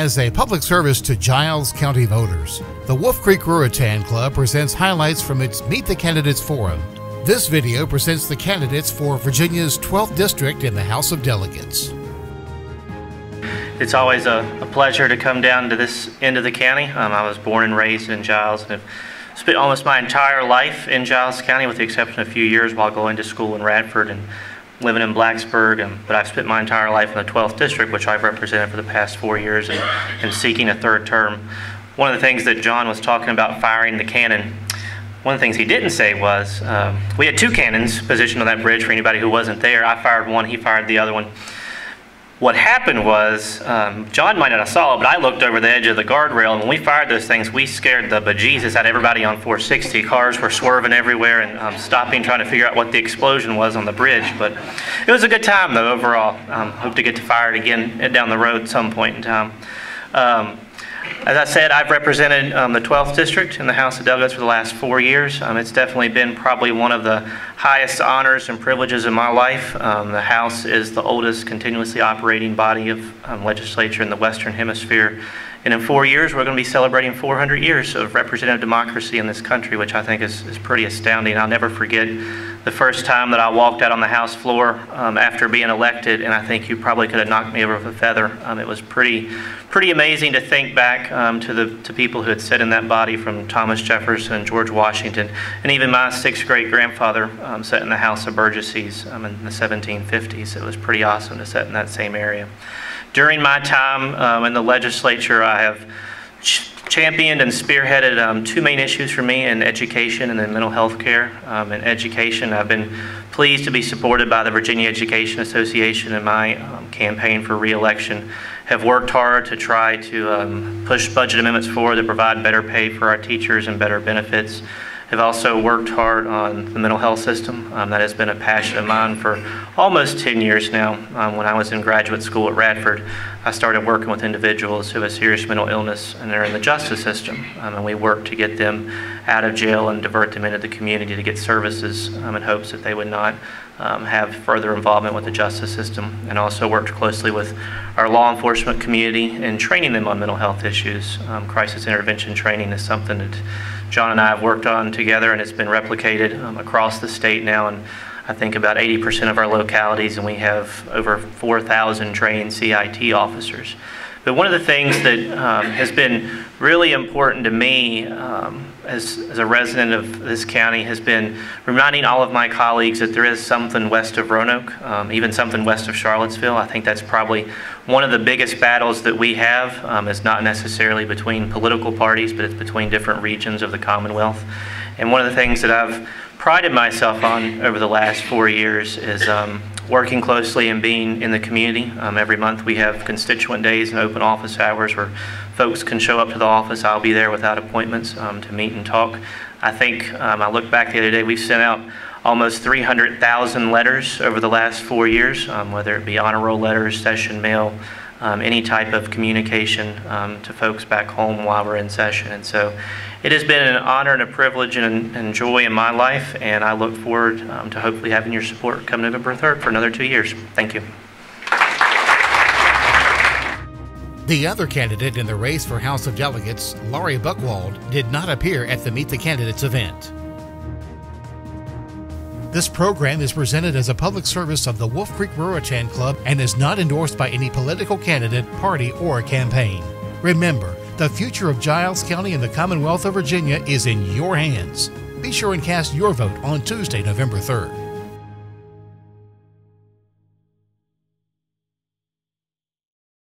As a public service to Giles County voters, the Wolf Creek Ruritan Club presents highlights from its Meet the Candidates Forum. This video presents the candidates for Virginia's 12th District in the House of Delegates. It's always a pleasure to come down to this end of the county. I was born and raised in Giles and have spent almost my entire life in Giles County with the exception of a few years while going to school in Radford and living in Blacksburg, but I've spent my entire life in the 12th District, which I've represented for the past 4 years and seeking a third term. One of the things that John was talking about firing the cannon, one of the things he didn't say was, we had two cannons positioned on that bridge for anybody who wasn't there. I fired one, he fired the other one. What happened was, John might not have saw it, but I looked over the edge of the guardrail, and when we fired those things, we scared the bejesus out of everybody on 460. Cars were swerving everywhere and stopping, trying to figure out what the explosion was on the bridge. But it was a good time, though, overall. Hope to get to fire it again down the road at some point in time. As I said, I've represented the 12th District in the House of Delegates for the last 4 years. It's definitely been probably one of the highest honors and privileges in my life. The House is the oldest continuously operating body of legislature in the Western Hemisphere. And in 4 years, we're going to be celebrating 400 years of representative democracy in this country, which I think is pretty astounding. I'll never forget the first time that I walked out on the House floor after being elected, and I think you probably could have knocked me over with a feather. It was pretty amazing to think back to people who had sat in that body, from Thomas Jefferson, George Washington, and even my sixth great grandfather sat in the House of Burgesses in the 1750s. It was pretty awesome to sit in that same area. During my time in the legislature, I have championed and spearheaded two main issues for me in education and in mental health care. In education, I've been pleased to be supported by the Virginia Education Association in my campaign for re-election. Have worked hard to try to push budget amendments forward to provide better pay for our teachers and better benefits. Have also worked hard on the mental health system. That has been a passion of mine for almost 10 years now. When I was in graduate school at Radford, I started working with individuals who have serious mental illness and they're in the justice system. And we worked to get them out of jail and divert them into the community to get services in hopes that they would not have further involvement with the justice system, and also worked closely with our law enforcement community in training them on mental health issues. Crisis intervention training is something that John and I have worked on together, and it's been replicated across the state now, and I think about 80% of our localities, and we have over 4,000 trained CIT officers. But one of the things that has been really important to me as a resident of this county has been reminding all of my colleagues that there is something west of Roanoke, even something west of Charlottesville. I think that's probably one of the biggest battles that we have. It's not necessarily between political parties, but it's between different regions of the Commonwealth. And one of the things that I've prided myself on over the last 4 years is working closely and being in the community. Every month we have constituent days and open office hours where folks can show up to the office. I'll be there without appointments to meet and talk. I think, I looked back the other day, we've sent out almost 300,000 letters over the last 4 years, whether it be honor roll letters, session mail, any type of communication to folks back home while we're in session. And so it has been an honor and a privilege and joy in my life, and I look forward to hopefully having your support come November 3rd for another 2 years. Thank you. The other candidate in the race for House of Delegates, Laurie Buchwald, did not appear at the Meet the Candidates event. This program is presented as a public service of the Wolf Creek Ruritan Club and is not endorsed by any political candidate, party, or campaign. Remember, the future of Giles County and the Commonwealth of Virginia is in your hands. Be sure and cast your vote on Tuesday, November 3rd.